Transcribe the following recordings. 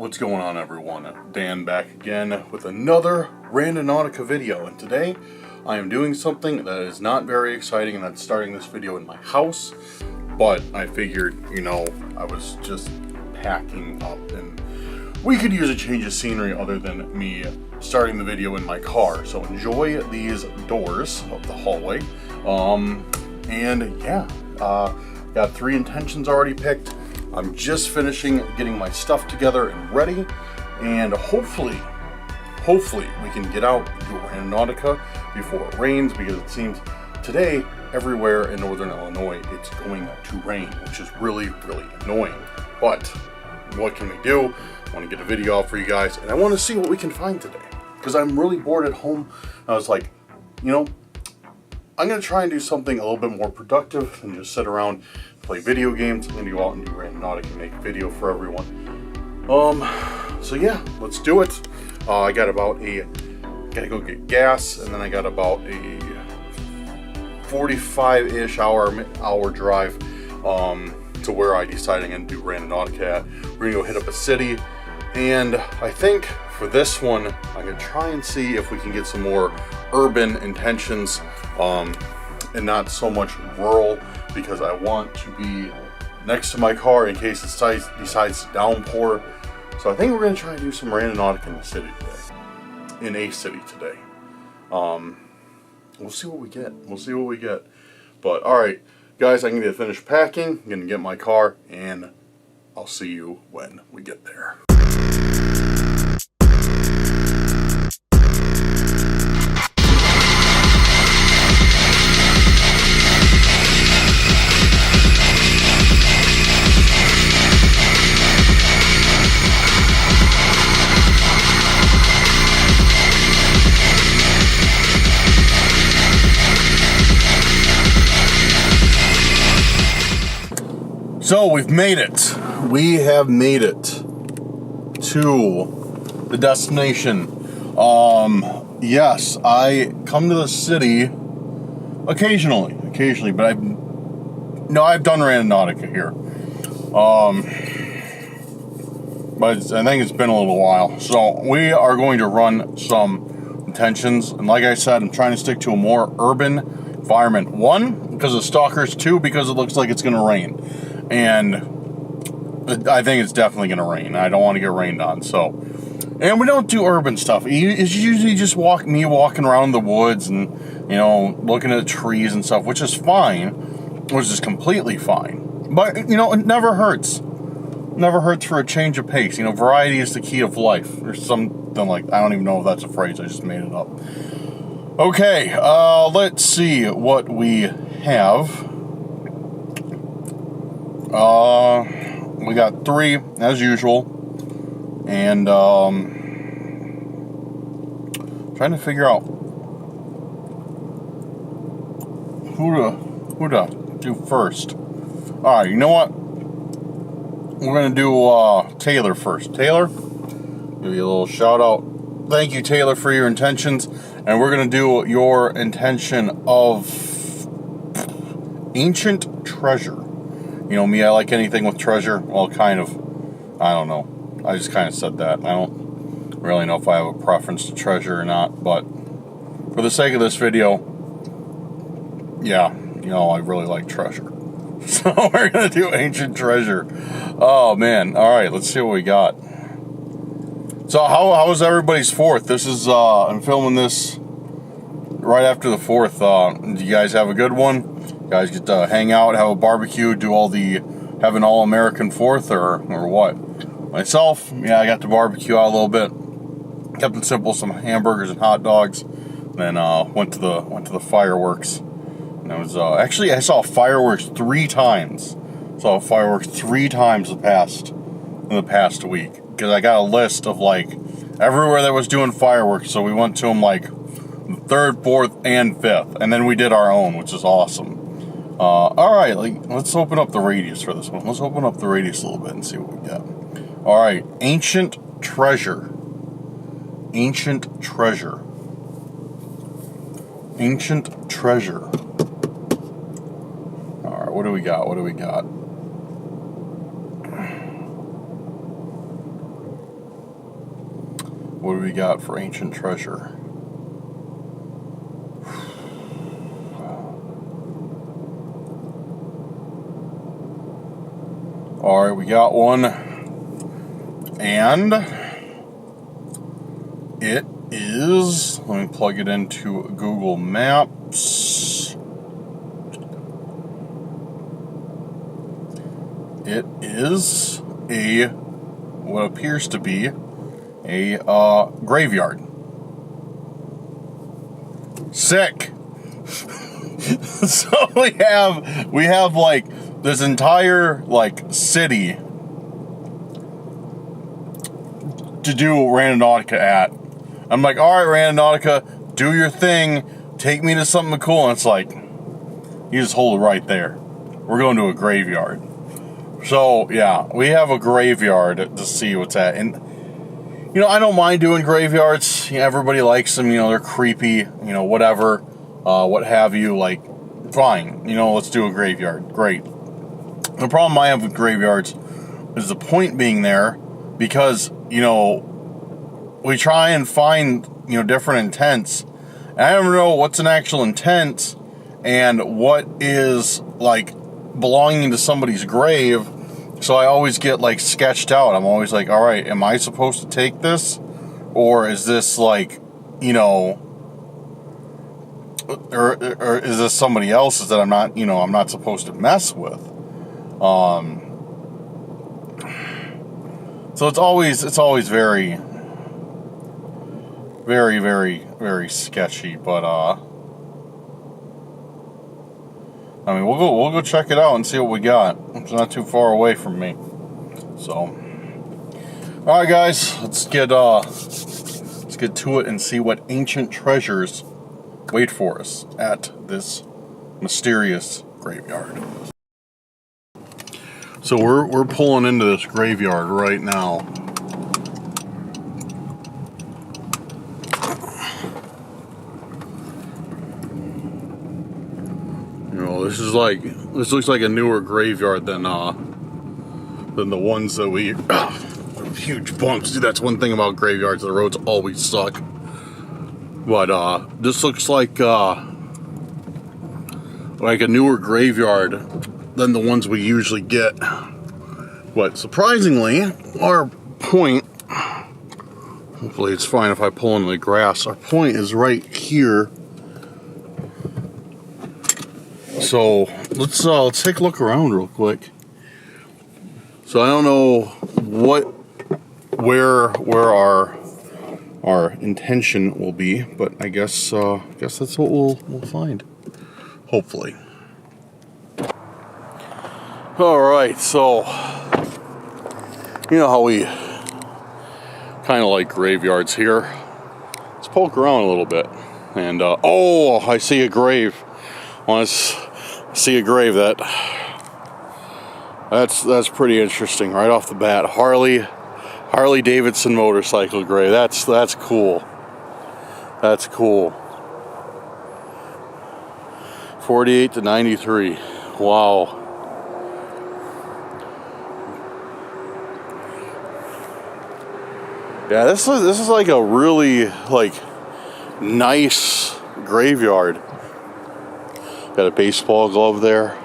What's going on, everyone? Dan back again with another Randonautica video, and today I am doing something that is not very exciting, and that's starting this video in my house. But I figured, I was just packing up and we could use a change of scenery other than me starting the video in my car. So enjoy these doors of the hallway. Got 3 intentions already picked. I'm just finishing getting my stuff together and ready, and hopefully we can get out and do Randonautica before it rains, because it seems today everywhere in northern Illinois it's going to rain, which is really annoying. But what can we do? I want to get a video out for you guys, and I want to see what we can find today, because I'm really bored at home. I was like, I'm going to try and do something a little bit more productive than just sit around, play video games. I'm going to go out and do Randonautica and make a video for everyone. So yeah, let's do it. I got gotta go get gas, and then I got about a 45-ish hour drive to where I decided I'm going to do Randonautica at. We're going to go hit up a city, and I think for this one, I'm going to try and see if we can get some more urban intentions and not so much rural, because I want to be next to my car in case it decides to downpour. So I think we're going to try and do some Randonautica in the city today. In a city today. We'll see what we get. But alright, guys, I'm going to finish packing. I'm going to get my car, and I'll see you when we get there. So we've made it. We have made it to the destination. Yes, I come to the city occasionally, but I've done Randonautica here. But I think it's been a little while. So we are going to run some intentions, and like I said, I'm trying to stick to a more urban environment. 1, because of stalkers. 2, because it looks like it's going to rain. And I think it's definitely going to rain. I don't want to get rained on. So, and we don't do urban stuff. It's usually just me walking around the woods and, looking at trees and stuff, which is fine. Which is completely fine. But, it never hurts. Never hurts for a change of pace. Variety is the key of life. Or something like, I don't even know if that's a phrase. I just made it up. Okay, let's see what we have. We got 3 as usual, and trying to figure out who to do first. All right, you know what? We're gonna do Taylor first. Taylor, give you a little shout out. Thank you, Taylor, for your intentions, and we're gonna do your intention of ancient treasure. Me, I like anything with treasure. Well, kind of. I don't know. I just kind of said that. I don't really know if I have a preference to treasure or not. But for the sake of this video, yeah, I really like treasure. So we're going to do ancient treasure. Oh, man. All right, let's see what we got. So how was everybody's 4th? This is, I'm filming this right after the 4th. Do you guys have a good one? Guys get to hang out, have a barbecue, have an all-American 4th, or what? Myself, yeah, I got to barbecue out a little bit. Kept it simple, some hamburgers and hot dogs. Then went to the fireworks. And I was actually, I saw fireworks 3 times. Saw fireworks 3 times in the past week, because I got a list of everywhere that was doing fireworks. So we went to them the 3rd, 4th, and 5th, and then we did our own, which is awesome. Alright, let's open up the radius for this one. Let's open up the radius a little bit and see what we got. Alright, ancient treasure. Ancient treasure. Ancient treasure. Alright, what do we got? What do we got for ancient treasure? Alright, we got one. And it is, let me plug it into Google Maps. It is what appears to be a graveyard. Sick. So we have like this entire like city to do Randonautica at. I'm like, all right, Randonautica, do your thing. Take me to something cool. And it's like, you just hold it right there. We're going to a graveyard. So yeah, we have a graveyard to see what's at. And you know, I don't mind doing graveyards. You know, everybody likes them. You know, they're creepy. You know, whatever, what have you. Like, fine. You know, let's do a graveyard. Great. The problem I have with graveyards is the point being there, because you know, we try and find, you know, different intents. And I don't know what's an actual intent and what is like belonging to somebody's grave. So I always get like sketched out. I'm always like, all right, am I supposed to take this? Or is this like, you know, or is this somebody else's that I'm not, you know, I'm not supposed to mess with? So it's always very, very, very, very sketchy. But I mean, we'll go check it out and see what we got. It's not too far away from me. So, all right, guys, let's get to it and see what ancient treasures wait for us at this mysterious graveyard. So we're pulling into this graveyard right now. You know, this looks like a newer graveyard than the ones that we huge bumps. Dude, that's one thing about graveyards, the roads always suck. But this looks like a newer graveyard than the ones we usually get. But surprisingly, our point, hopefully it's fine if I pull into the grass, our point is right here. So let's take a look around real quick. So I don't know where our intention will be, but I guess that's what we'll find. Hopefully. Alright, so you know how we kind of like graveyards here. Let's poke around a little bit. And oh, I see a grave. I see a grave that's pretty interesting right off the bat. Harley Davidson motorcycle grave. That's cool. That's cool. 48 to 93. Wow. Yeah, this is like a really like nice graveyard. Got a baseball glove there.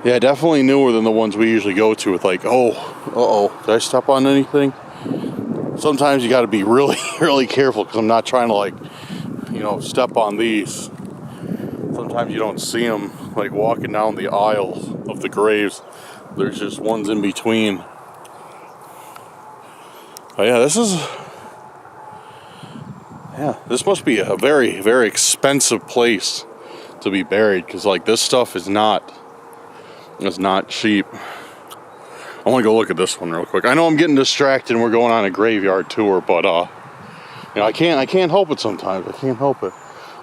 Yeah, definitely newer than the ones we usually go to with like, did I step on anything? Sometimes you got to be really, really careful because I'm not trying to like, you know, step on these. Sometimes you don't see them like walking down the aisles of the graves. There's just ones in between. But yeah, this must be a very, very expensive place to be buried, because like this stuff is not cheap. I want to go look at this one real quick. I know I'm getting distracted and we're going on a graveyard tour, but you know, I can't help it sometimes. I can't help it.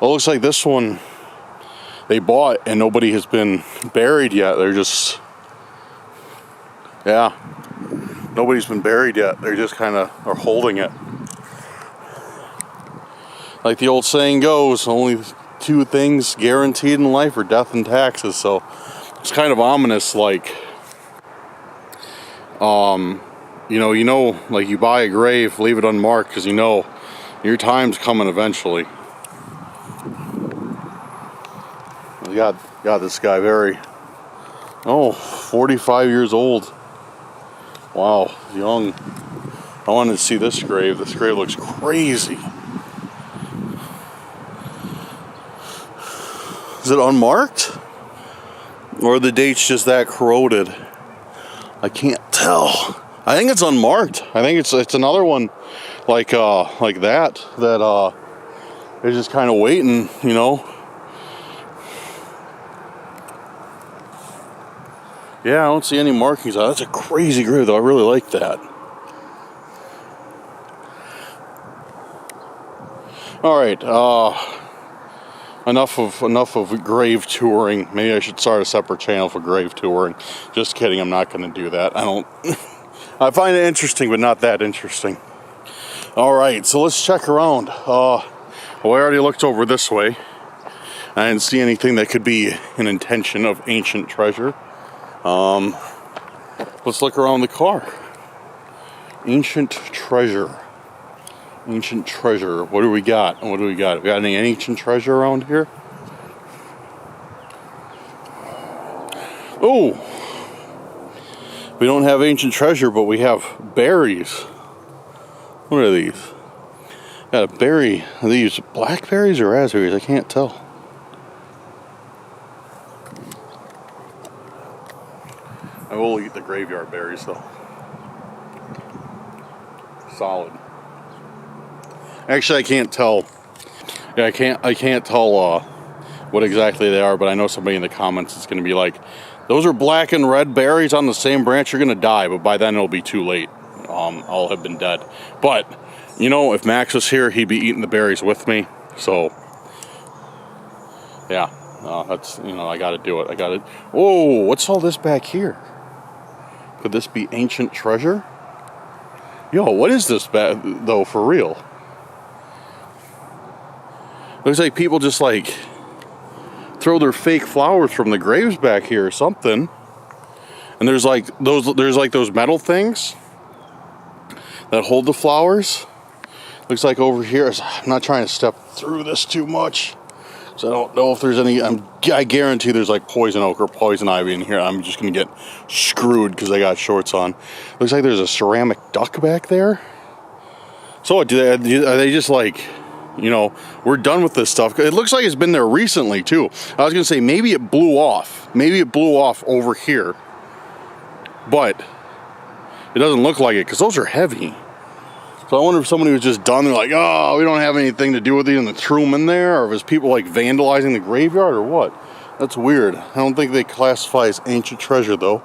Well, it looks like this one they bought and nobody has been buried yet. They're just, yeah, nobody's been buried yet. They're just kind of are holding it. Like the old saying goes, only two things guaranteed in life are death and taxes. So it's kind of ominous, like you know, like you buy a grave, leave it unmarked, because you know your time's coming eventually. We got this guy very, 45 years old. Wow, young. I wanted to see this grave. This grave looks crazy. Is it unmarked? Or are the dates just that corroded? I can't tell. I think it's unmarked. I think it's another one like that is just kind of waiting, you know. Yeah, I don't see any markings. That's a crazy grave though. I really like that. All right, enough of grave touring. Maybe I should start a separate channel for grave touring. Just kidding, I'm not going to do that. I find it interesting, but not that interesting. All right, so let's check around. Well, I already looked over this way. I didn't see anything that could be an intention of ancient treasure. Let's look around the car. Ancient treasure. Ancient treasure. What do we got? What do we got? We got any ancient treasure around here? Oh! We don't have ancient treasure, but we have berries. What are these? Got a berry. Are these blackberries or raspberries? I can't tell. I will eat the graveyard berries though. Solid. Actually, I can't tell. Yeah, I can't tell what exactly they are, but I know somebody in the comments is going to be like, those are black and red berries on the same branch, you're going to die, but by then it'll be too late. I'll have been dead. But, you know, if Max was here, he'd be eating the berries with me. So, yeah, that's, you know, I got to do it. I got to. Whoa, what's all this back here? Could this be ancient treasure? Yo, what is this though, for real? Looks like people just like throw their fake flowers from the graves back here or something. And there's like those metal things that hold the flowers. Looks like over here, I'm not trying to step through this too much, so I don't know if there's any. I guarantee there's like poison oak or poison ivy in here. I'm just gonna get screwed because I got shorts on. Looks like there's a ceramic duck back there. So what, are they just like, you know, we're done with this stuff? It looks like it's been there recently too. I was gonna say maybe it blew off. Maybe it blew off over here, but it doesn't look like it because those are heavy. So I wonder if somebody was just done. They're like, oh, we don't have anything to do with these, and threw them in there, or if it's people like vandalizing the graveyard or what. That's weird. I don't think they classify as ancient treasure though.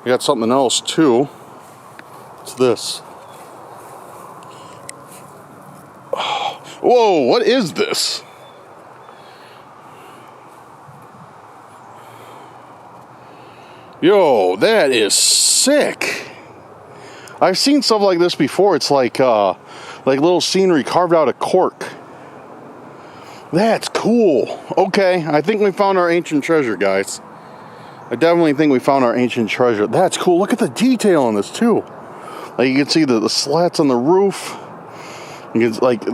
We got something else too. What's this? Whoa, what is this? Yo, that is sick. I've seen stuff like this before. It's like little scenery carved out of cork. That's cool. Okay, I think we found our ancient treasure, guys. I definitely think we found our ancient treasure. That's cool. Look at the detail on this too. Like you can see the slats on the roof. You can, like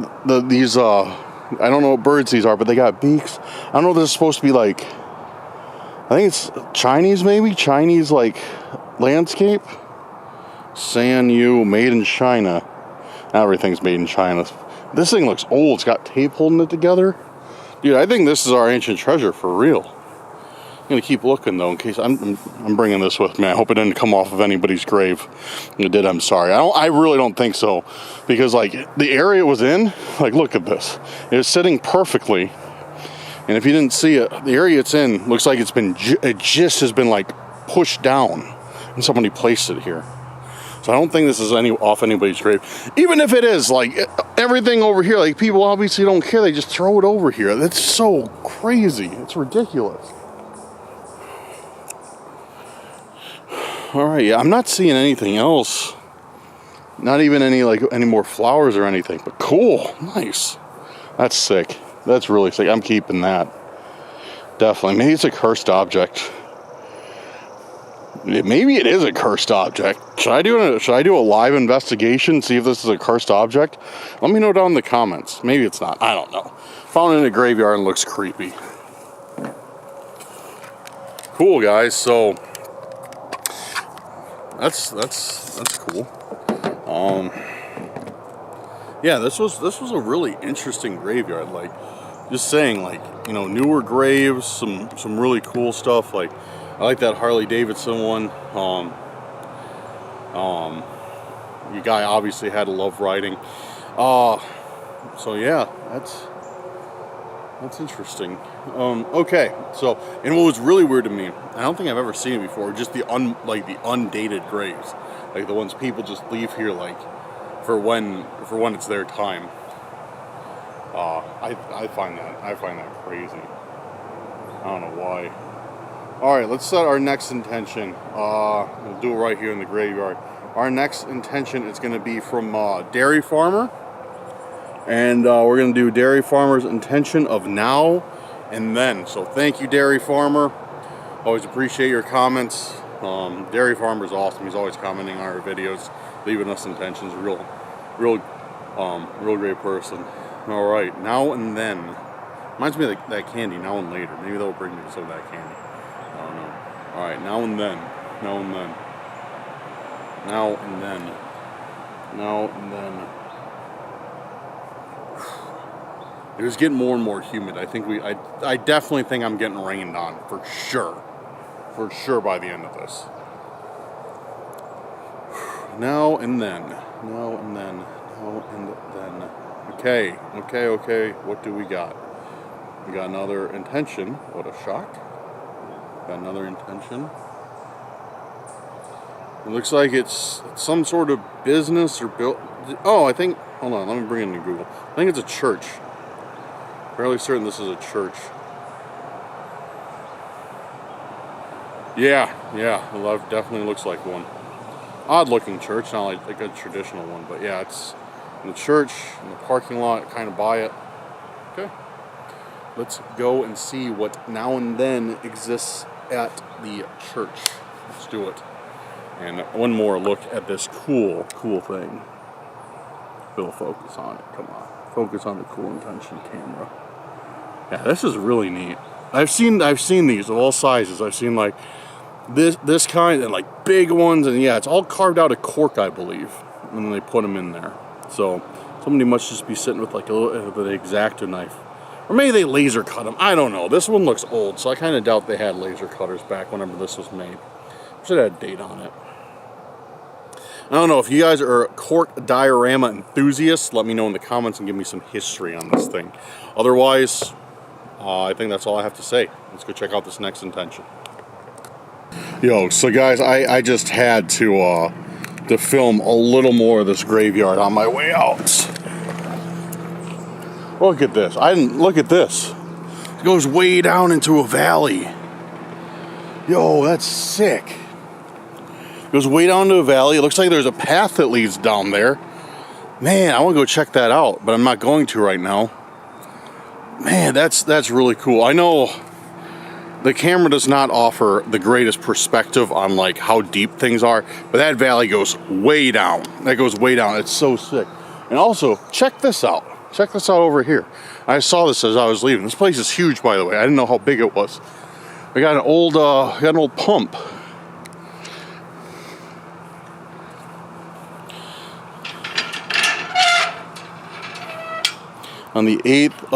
these I don't know what birds these are, but they got beaks. I don't know if this is supposed to be like, I think it's Chinese, maybe Chinese like landscape. Sanyu, made in China. Everything's made in China. This thing looks old. It's got tape holding it together. Dude, I think this is our ancient treasure for real. I'm gonna keep looking though, in case I'm bringing this with me. I hope it didn't come off of anybody's grave. If it did, I'm sorry. I really don't think so, because like the area it was in, like look at this. It was sitting perfectly, and if you didn't see it, the area it's in looks like it just has been like pushed down, and somebody placed it here. So I don't think this is off anybody's grave. Even if it is, like everything over here, like people obviously don't care. They just throw it over here. That's so crazy. It's ridiculous. All right, yeah, I'm not seeing anything else. Not even any more flowers or anything. But cool, nice. That's sick. That's really sick. I'm keeping that. Definitely. Maybe it's a cursed object. Maybe it is a cursed object. Should I do a live investigation, see if this is a cursed object? Let me know down in the comments. Maybe it's not. I don't know. Found it in a graveyard and looks creepy. Cool, guys. So that's cool. Yeah, this was a really interesting graveyard. Like, just saying, like, you know, newer graves, some really cool stuff. Like, I like that Harley Davidson one. You guy obviously had to love riding. So yeah, that's interesting. Okay, so, and what was really weird to me, I don't think I've ever seen it before, just the undated graves, like the ones people just leave here, like for when it's their time. I find that crazy. I don't know why. All right, let's set our next intention. We'll do it right here in the graveyard. Our next intention is going to be from Dairy Farmer. And we're going to do Dairy Farmer's intention of now and then. So thank you, Dairy Farmer. Always appreciate your comments. Dairy Farmer's awesome. He's always commenting on our videos, leaving us intentions. Real great person. All right, now and then. Reminds me of that candy, now and later. Maybe they'll bring me some of that candy. I don't know. All right, now and then. Now and then. Now and then. Now and then. It was getting more and more humid. I definitely think I'm getting rained on, for sure. For sure by the end of this. Now and then. Now and then. Now and then. Okay. What do we got? We got another intention. What a shock. Got another intention. It looks like it's some sort of business or built. Oh, I think. Hold on. Let me bring it into Google. I think it's a church. Fairly certain this is a church. Yeah. Well, that definitely looks like one. Odd-looking church, not like a traditional one, but yeah, it's in the church, in the parking lot, kind of by it. Okay. Let's go and see what now and then exists at the church. Let's do it. And one more look at this cool thing. We'll focus on it. Come on. Focus on the cool intention camera. Yeah, this is really neat. I've seen these of all sizes. I've seen like this kind and like big ones, and yeah, it's all carved out of cork, I believe, and then they put them in there. So somebody must just be sitting with like a little bit of an X-Acto knife, or maybe they laser cut them. I don't know. This one looks old, so I kind of doubt they had laser cutters back whenever this was made. Should have had a date on it. I don't know if you guys are cork diorama enthusiasts. Let me know in the comments and give me some history on this thing. Otherwise, I think that's all I have to say. Let's go check out this next intention. Yo, so guys, I just had to film a little more of this graveyard on my way out. Look at this. Look at this. It goes way down into a valley. Yo, that's sick. It goes way down to a valley. It looks like there's a path that leads down there. Man, I want to go check that out, but I'm not going to right now. Man, that's really cool. I know the camera does not offer the greatest perspective on like how deep things are, but that valley goes way down. That goes way down. It's so sick. And also, check this out. Check this out over here. I saw this as I was leaving. This place is huge, by the way. I didn't know how big it was. We got an old pump. On the 8th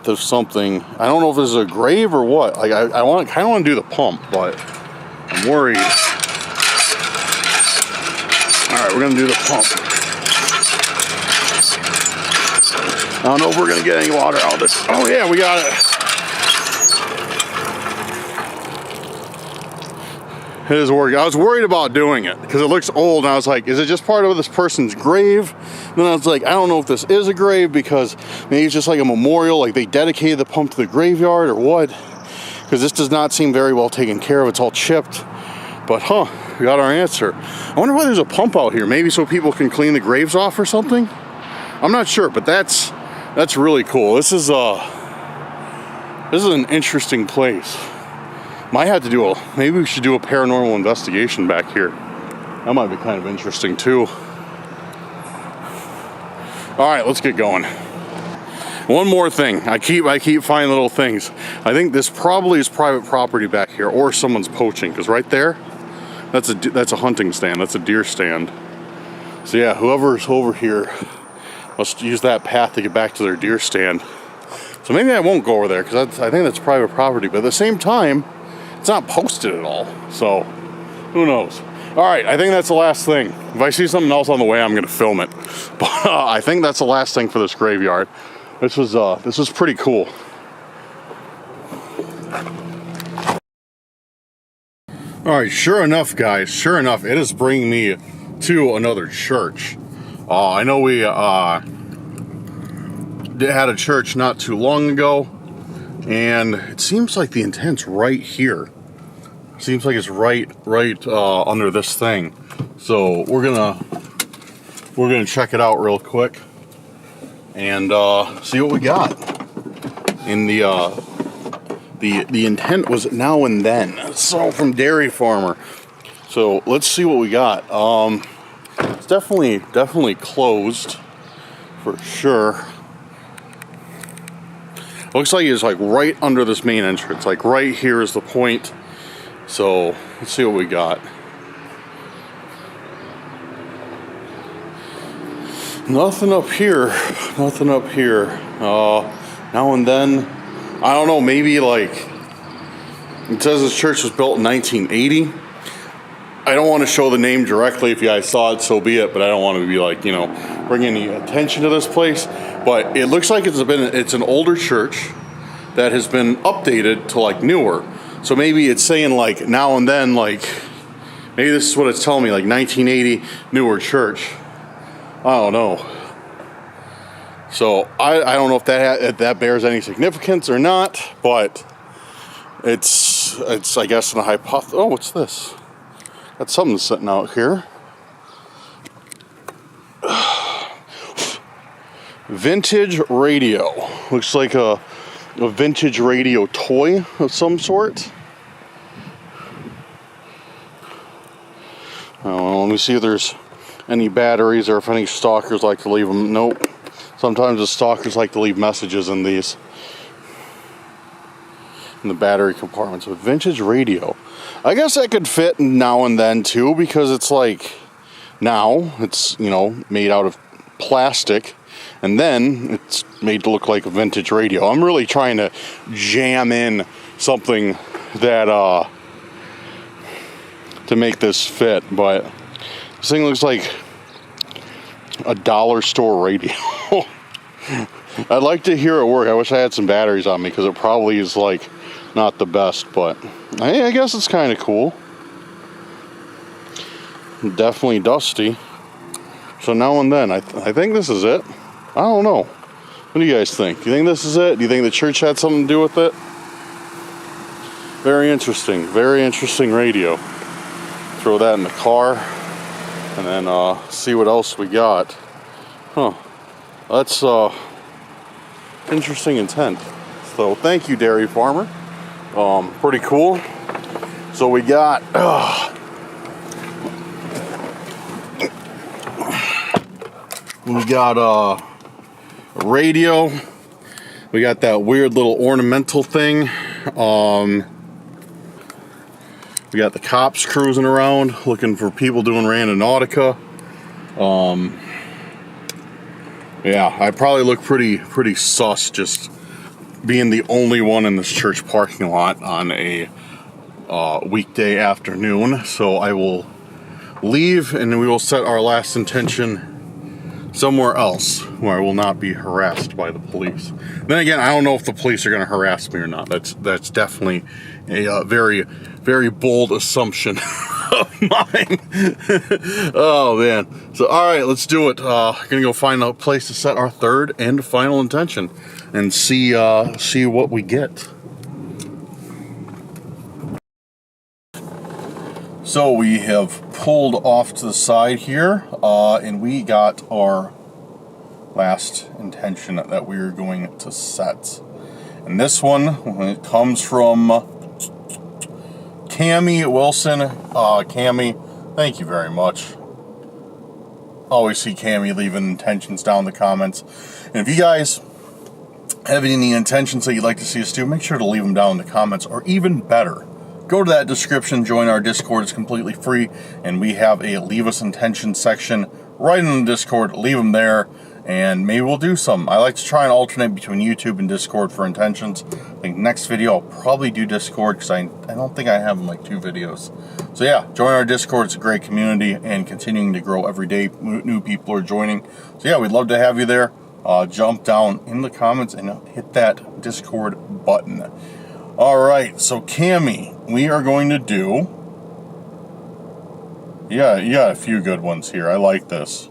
of something. I don't know if this is a grave or what. Like I kind of want to do the pump, but I'm worried. All right, we're gonna do the pump. I don't know if we're gonna get any water out of this. Oh yeah, we got it. It is working. I was worried about doing it because it looks old, and I was like, is it just part of this person's grave? And then I was like, I don't know if this is a grave because maybe it's just like a memorial, like they dedicated the pump to the graveyard or what, because this does not seem very well taken care of. It's all chipped, but we got our answer. I wonder why there's a pump out here, maybe so people can clean the graves off or something. I'm not sure, but that's really cool. This is This is an interesting place. Might have to do maybe we should do a paranormal investigation back here. That might be kind of interesting too. All right, let's get going. One more thing. I keep finding little things. I think this probably is private property back here, or someone's poaching. Because right there, that's a hunting stand. That's a deer stand. So yeah, whoever's over here must use that path to get back to their deer stand. So maybe I won't go over there because I think that's private property. But at the same time, it's not posted at all. So who knows? All right, I think that's the last thing. If I see something else on the way, I'm going to film it. But I think that's the last thing for this graveyard. This was pretty cool. All right, sure enough, guys. Sure enough, it is bringing me to another church. I know we had a church not too long ago, and it seems like the intent's right here. Seems like it's right under this thing. So we're gonna check it out real quick and see what we got. And the intent was now and then. So from dairy farmer. So let's see what we got. It's definitely closed for sure. Looks like it's like right under this main entrance. Like right here is the point. So let's see what we got. Nothing up here. Nothing up here. Now and then, I don't know, maybe like, it says this church was built in 1980. I don't want to show the name directly. If you guys saw it, so be it. But I don't want to be like, you know, bring any attention to this place. But it looks like it's an older church that has been updated to like newer. So maybe it's saying like now and then, like maybe this is what it's telling me, like 1980 newer church. I don't know. So I don't know if that bears any significance or not, but it's I guess a hypothesis. Oh, what's this? Got something sitting out here. Vintage radio. Looks like a vintage radio toy of some sort. Let me see if there's any batteries or if any stalkers like to leave them. Nope. Sometimes the stalkers like to leave messages in these, in the battery compartments. With vintage radio, I guess that could fit now and then too, because it's like now it's, you know, made out of plastic. And then it's made to look like a vintage radio. I'm really trying to jam in something that to make this fit, but this thing looks like a dollar store radio. I'd like to hear it work. I wish I had some batteries on me because it probably is like not the best, but I guess it's kind of cool. Definitely dusty. So now and then, I think this is it. I don't know. What do you guys think? Do you think this is it? Do you think the church had something to do with it? Very interesting. Very interesting radio. Throw that in the car. And then see what else we got. Huh. That's interesting intent. So thank you, dairy farmer. Pretty cool. So we got... we got a radio. We got that weird little ornamental thing. We got the cops cruising around looking for people doing Randonautica. Yeah, I probably look pretty sus just being the only one in this church parking lot on a weekday afternoon. So I will leave and we will set our last intention somewhere else where I will not be harassed by the police. Then again, I don't know if the police are going to harass me or not. That's definitely a very, very bold assumption of mine. Oh man. So all right, let's do it. Gonna go find a place to set our third and final intention and see what we get. So we have pulled off to the side here, and we got our last intention that we are going to set. And this one, it comes from Cammy Wilson. Cammy, thank you very much. Always see Cammy leaving intentions down in the comments. And if you guys have any intentions that you'd like to see us do, make sure to leave them down in the comments. Or even better, go to that description, join our Discord. It's completely free. And we have a leave us intentions section right in the Discord. Leave them there. And maybe we'll do some. I like to try and alternate between YouTube and Discord for intentions. I think next video I'll probably do Discord because I don't think I have like 2 videos. So yeah, join our Discord. It's a great community and continuing to grow every day. New people are joining. So yeah, we'd love to have you there. Jump down in the comments and hit that Discord button. Alright, so Cammy, we are going to do... Yeah, you got a few good ones here. I like this.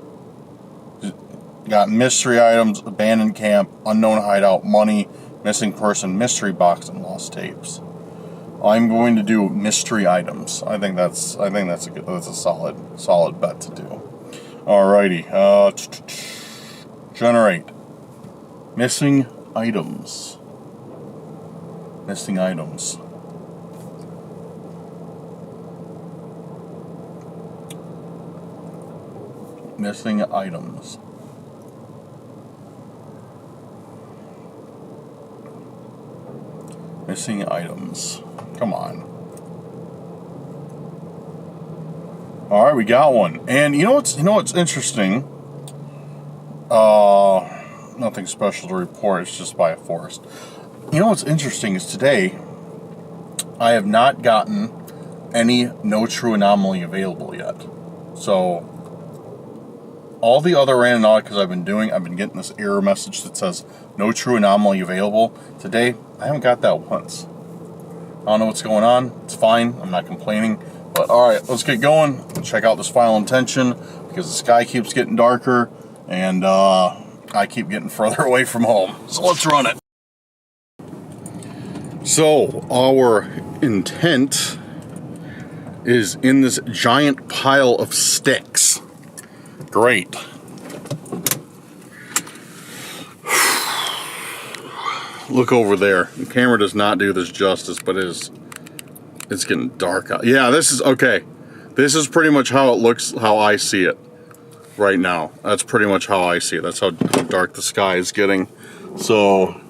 Got mystery items, abandoned camp, unknown hideout, money, missing person, mystery box, and lost tapes. I'm going to do mystery items. I think that's a solid bet to do. Alrighty, generate missing items. Missing items. Missing items. Missing items. Come on. All right, we got one. And you know what's interesting? Nothing special to report. It's just by a forest. You know what's interesting is today I have not gotten any no true anomaly available yet. So all the other Randonauticas I've been doing, I've been getting this error message that says no true anomaly available. Today, I haven't got that once. I don't know what's going on. It's fine. I'm not complaining. But alright, let's get going and check out this final intention because the sky keeps getting darker and I keep getting further away from home. So let's run it. So our intent is in this giant pile of sticks. Great. Look over there. The camera does not do this justice, but it's getting dark out. Yeah, this is okay. This is pretty much how it looks, how I see it right now. That's pretty much how I see it. That's how dark the sky is getting. So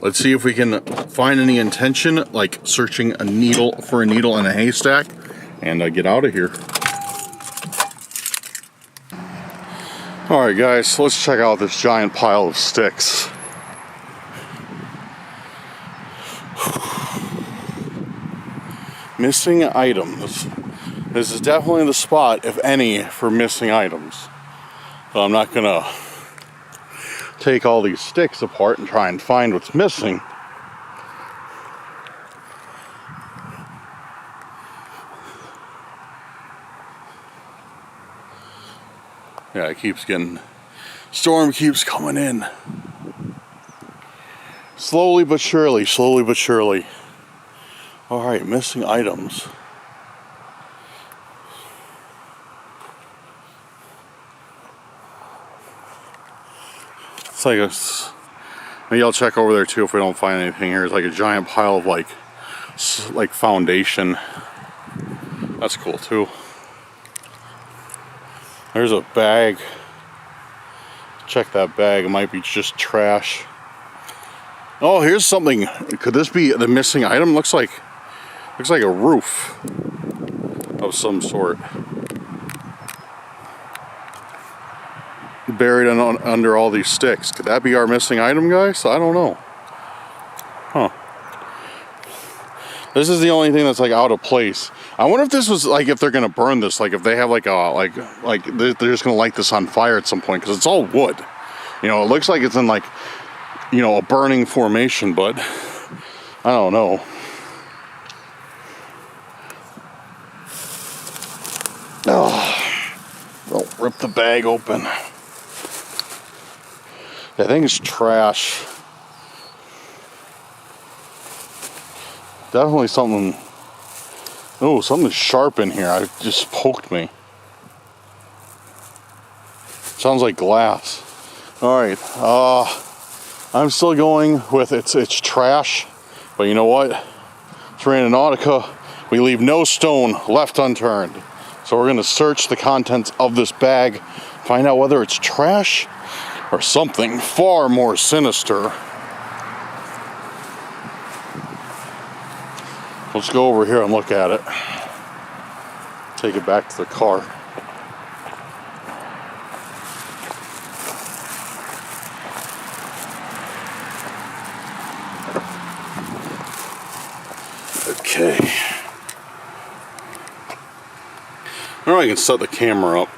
let's see if we can find any intention, like searching a needle for a needle in a haystack, and get out of here. Alright guys, so let's check out this giant pile of sticks. Missing items. This is definitely the spot, if any, for missing items. So I'm not gonna take all these sticks apart and try and find what's missing. Yeah, it keeps getting... Storm keeps coming in. Slowly but surely, slowly but surely. Alright, missing items. It's like a... Maybe I'll check over there too if we don't find anything here. It's like a giant pile of like foundation. That's cool too. There's a bag. Check that bag. It might be just trash. Oh, here's something. Could this be the missing item? Looks like a roof of some sort. Buried under all these sticks. Could that be our missing item, guys? I don't know. Huh. This is the only thing that's like out of place. I wonder if this was like, if they're gonna burn this, like if they have like a they're just gonna light this on fire at some point, because it's all wood. You know, it looks like it's in like, you know, a burning formation, but I don't know. Oh, rip the bag open. That thing is trash. Definitely something. Oh, something sharp in here. It just poked me. Sounds like glass. Alright, I'm still going with it's trash, but you know what? It's Randonautica. We leave no stone left unturned. So we're gonna search the contents of this bag, find out whether it's trash or something far more sinister. Let's go over here and look at it. Take it back to the car. Okay. Now I can set the camera up.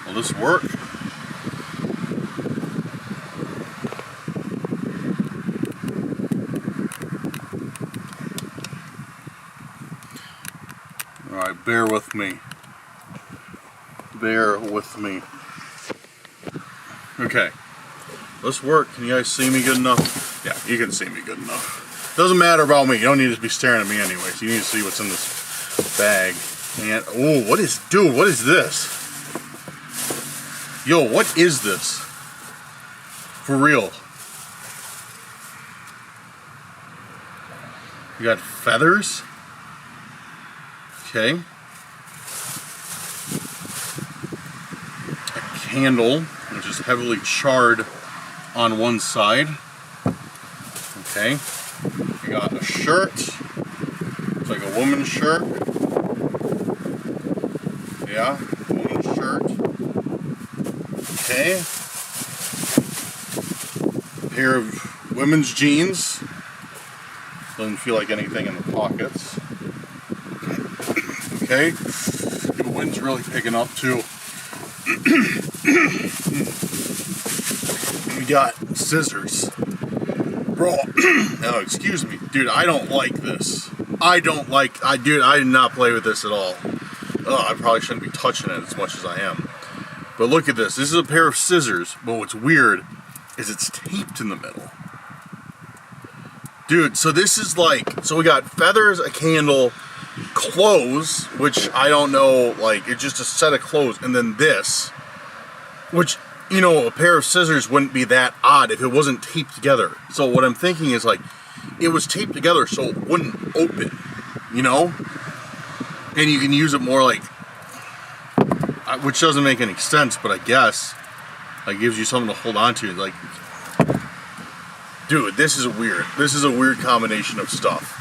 Will this work? Alright, bear with me. Bear with me. Okay. This work. Can you guys see me good enough? Yeah, you can see me good enough. Doesn't matter about me. You don't need to be staring at me anyways. You need to see what's in this bag. And oh, what is this? Yo, what is this? For real. You got feathers? Okay. A candle, which is heavily charred on one side. Okay. You got a shirt. It's like a woman's shirt. Yeah, woman's shirt. Okay. A pair of women's jeans. Doesn't feel like anything in the pockets. Okay. The wind's really picking up too. We got scissors. Bro, oh, excuse me. Dude, I don't like this. Dude, I did not play with this at all. Oh, I probably shouldn't be touching it as much as I am. But look at this. This is a pair of scissors, but what's weird is it's taped in the middle. Dude, so this is like, so we got feathers, a candle, clothes, which I don't know, like, it's just a set of clothes, and then this, which, you know, a pair of scissors wouldn't be that odd if it wasn't taped together. So what I'm thinking is, like, it was taped together so it wouldn't open, you know? And you can use it more like, which doesn't make any sense, but I guess, like, gives you something to hold on to, like, dude, this is weird. This is a weird combination of stuff.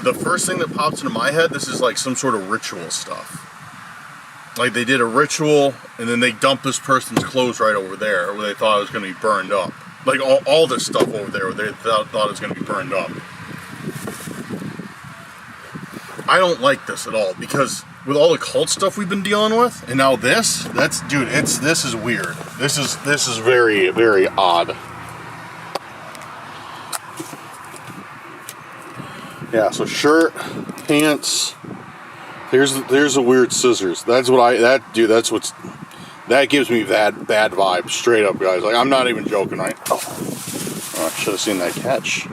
The first thing that pops into my head, this is like some sort of ritual stuff. Like they did a ritual, and then they dumped this person's clothes right over there, where they thought it was going to be burned up. Like all this stuff over there, where they thought it was going to be burned up. I don't like this at all, because with all the cult stuff we've been dealing with, and now this, this is weird. This is very, very odd. Yeah, so shirt, pants. There's the weird scissors. That gives me bad vibes, straight up, guys. Like, I'm not even joking, right? Oh, I should have seen that catch.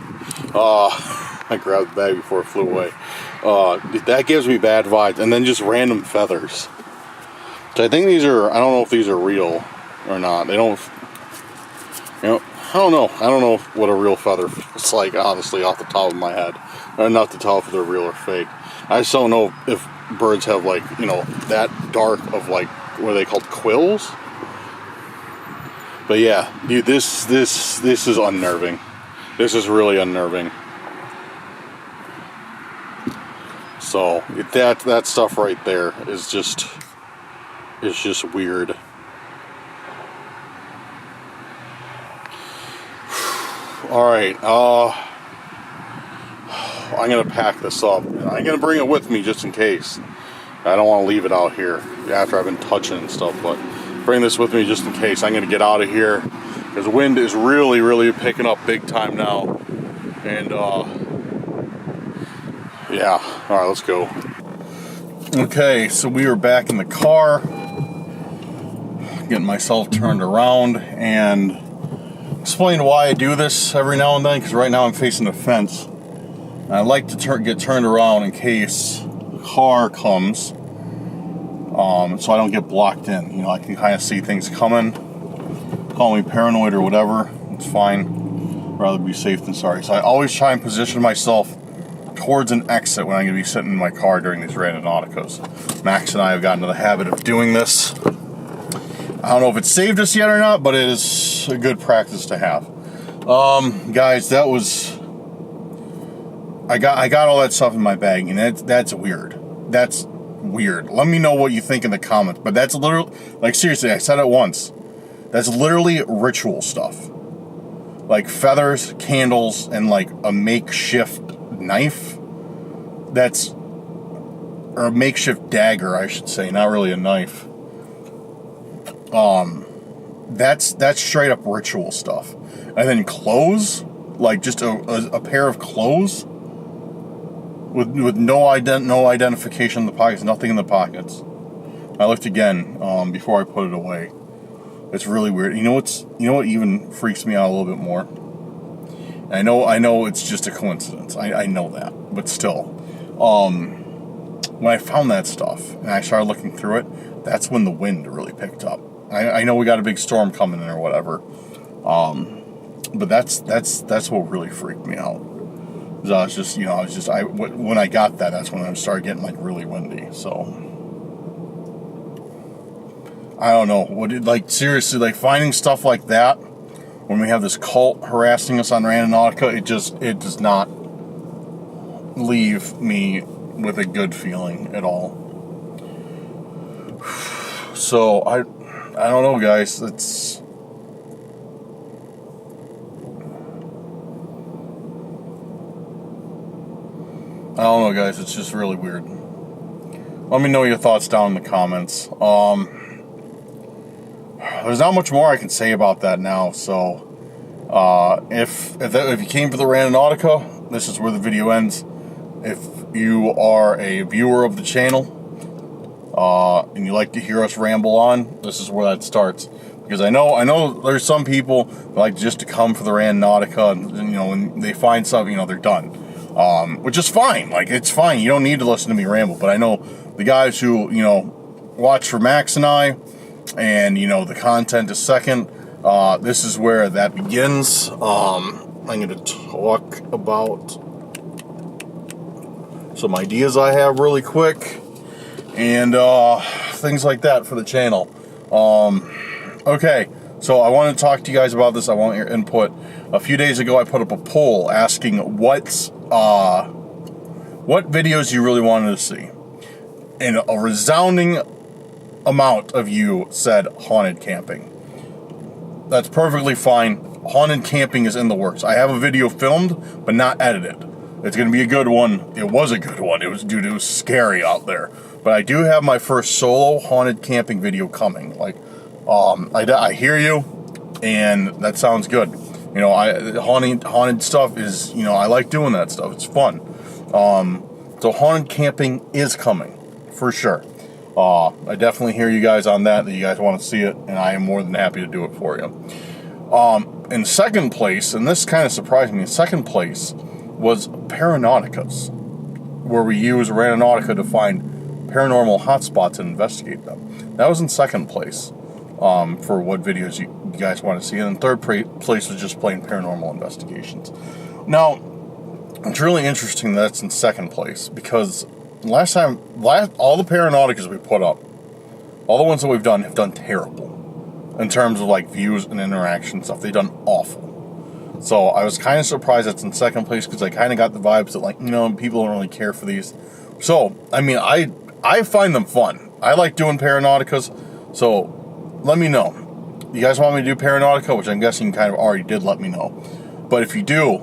I grabbed the bag before it flew away. That gives me bad vibes, and then just random feathers. So I think these are, I don't know if these are real or not. They don't, you know, I don't know what a real feather feels like, honestly, off the top of my head. Enough to tell if they're real or fake. I just don't know if birds have, like, you know, that dark of, like, what are they called, quills? But yeah, dude, this is unnerving. This is really unnerving. So that stuff right there is just weird. All right, I'm gonna pack this up. I'm gonna bring it with me just in case. I don't want to leave it out here after I've been touching and stuff, but bring this with me just in case. I'm gonna get out of here because the wind is really, really picking up big time now. And yeah, all right, let's go. Okay, so we are back in the car, getting myself turned around, and explain why I do this every now and then, because right now I'm facing a fence. And I like to get turned around in case a car comes. so I don't get blocked in. You know, I can kind of see things coming. Call me paranoid or whatever. It's fine. Rather be safe than sorry. So I always try and position myself towards an exit when I'm going to be sitting in my car during these Randonauticas. Max and I have gotten into the habit of doing this. I don't know if it's saved us yet or not, but it is a good practice to have. Guys, that was... I got all that stuff in my bag, and that's weird. That's weird. Let me know what you think in the comments. But that's literally... Like, seriously, I said it once. That's literally ritual stuff. Like feathers, candles, and like a makeshift knife. That's... Or a makeshift dagger, I should say. Not really a knife. That's straight up ritual stuff. And then clothes, like just a pair of clothes with no identification in the pockets, nothing in the pockets. I looked again before I put it away. It's really weird. You know what even freaks me out a little bit more? I know it's just a coincidence. I know that, but still, when I found that stuff and I started looking through it, that's when the wind really picked up. I know we got a big storm coming in or whatever, but that's what really freaked me out. When I got that, that's when I started getting like really windy. So I don't know seriously, like finding stuff like that when we have this cult harassing us on Randonautica, it does not leave me with a good feeling at all. So I don't know, guys. It's... I don't know, guys. It's just really weird. Let me know your thoughts down in the comments. There's not much more I can say about that now. So, if you came for the Randonautica, this is where the video ends. If you are a viewer of the channel, and you like to hear us ramble on, this is where that starts. Because I know there's some people that like just to come for the Randonautica, and when they find something, they're done. Which is fine. Like, it's fine. You don't need to listen to me ramble. But I know the guys who, watch for Max and I, and, the content is second. This is where that begins. I'm going to talk about some ideas I have really quick. And things like that for the channel. Okay, so I want to talk to you guys about this. I want your input. A few days ago, I put up a poll asking what videos you really wanted to see. And a resounding amount of you said haunted camping. That's perfectly fine. Haunted camping is in the works. I have a video filmed, but not edited. It's going to be a good one. It was a good one. It was scary out there. But I do have my first solo haunted camping video coming. Like, I hear you, and that sounds good. Haunted stuff is, I like doing that stuff. It's fun. So haunted camping is coming, for sure. I definitely hear you guys on that you guys want to see it, and I am more than happy to do it for you. In second place, and this kind of surprised me, in second place was Paranauticas, where we use Randonautica to find paranormal hotspots and investigate them. That was in second place for what videos you guys want to see. And in third place was just plain paranormal investigations. Now, it's really interesting that it's in second place because all the Paranauticas we put up, all the ones that we've done have done terrible in terms of like views and interaction stuff. They've done awful. So I was kind of surprised that's in second place because I kind of got the vibes that people don't really care for these. So, I find them fun. I like doing Paranauticas, so let me know. You guys want me to do Paranautica, which I'm guessing you kind of already did let me know. But if you do,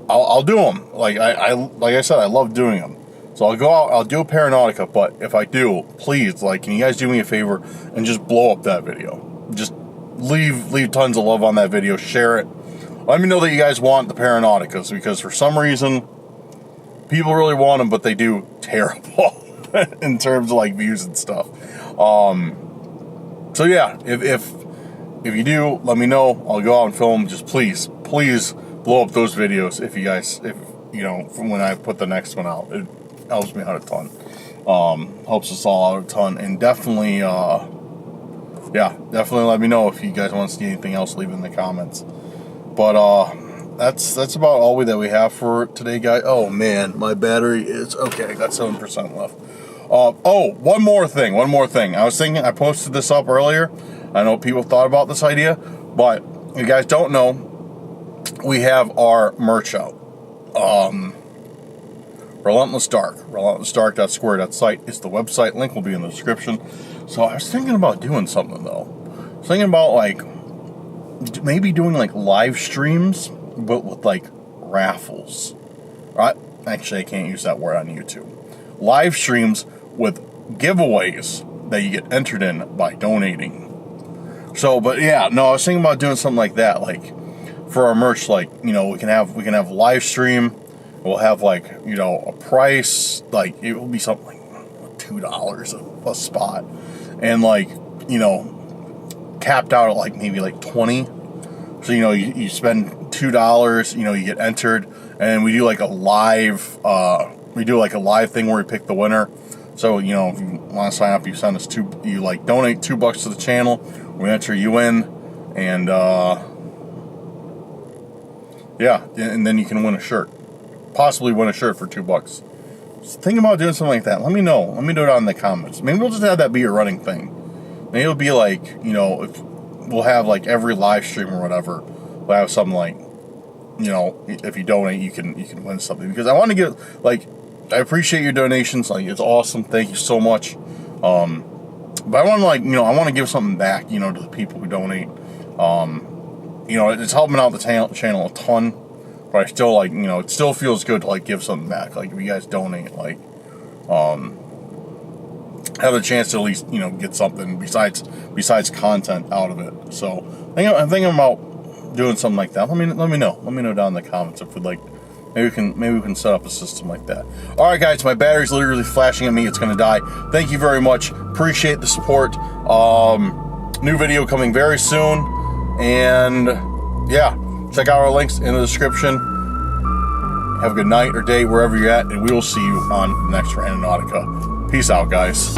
I'll do them. Like I said, I love doing them. So I'll go out, I'll do a Paranautica, but if I do, please, can you guys do me a favor and just blow up that video? Just leave tons of love on that video, share it. Let me know that you guys want the Paranauticas, because for some reason, people really want them, but they do terrible in terms of views and stuff. So yeah, if you do, let me know. I'll go out and film. Just please blow up those videos if from when I put the next one out. It helps me out a ton. Helps us all out a ton. And definitely, yeah, definitely let me know if you guys want to see anything else. Leave it in the comments. But that's about all that we have for today, guys. Oh man, my battery is okay. I got 7% left. Oh, one more thing. I was thinking, I posted this up earlier. I know people thought about this idea, but if you guys don't know, we have our merch out. Relentless Dark. RelentlessDark.square.site is the website. Link will be in the description. So I was thinking about doing something though. I was thinking about like maybe doing like live streams, but with like raffles. Right? Actually, I can't use that word on YouTube. Live streams with giveaways that you get entered in by donating. So, but yeah, no, I was thinking about doing something like that, like for our merch, like, you know, we can have live stream. We'll have like, you know, a price, like it will be something like $2 a spot, and like, you know, capped out at like maybe like 20. So, you know, you spend $2, you know, you get entered, and we do like a live thing where we pick the winner. So, you know, if you want to sign up, you send us you like donate $2 to the channel. We enter you in, and yeah, and then you can win a shirt, possibly win a shirt for $2. Just think about doing something like that. Let me know. Let me know down in the comments. Maybe we'll just have that be a running thing. Maybe it'll be like, you know, if we'll have like every live stream or whatever, we'll have something like, you know, if you donate, you can win something. Because I want to get, like, I appreciate your donations. Like, it's awesome. Thank you so much. But I want to, like, you know, I want to give something back, you know, to the people who donate. You know, it's helping out the channel a ton. But I still, like, you know, it still feels good to, like, give something back. Like, if you guys donate, like, have a chance to at least, you know, get something besides content out of it. So, I'm thinking about doing something like that. Let me know. Let me know down in the comments if we'd like. Maybe we can set up a system like that. All right, guys, my battery's literally flashing at me. It's gonna die. Thank you very much. Appreciate the support. New video coming very soon, and yeah, check out our links in the description. Have a good night or day wherever you're at, and we will see you on the next Randonautica. Peace out, guys.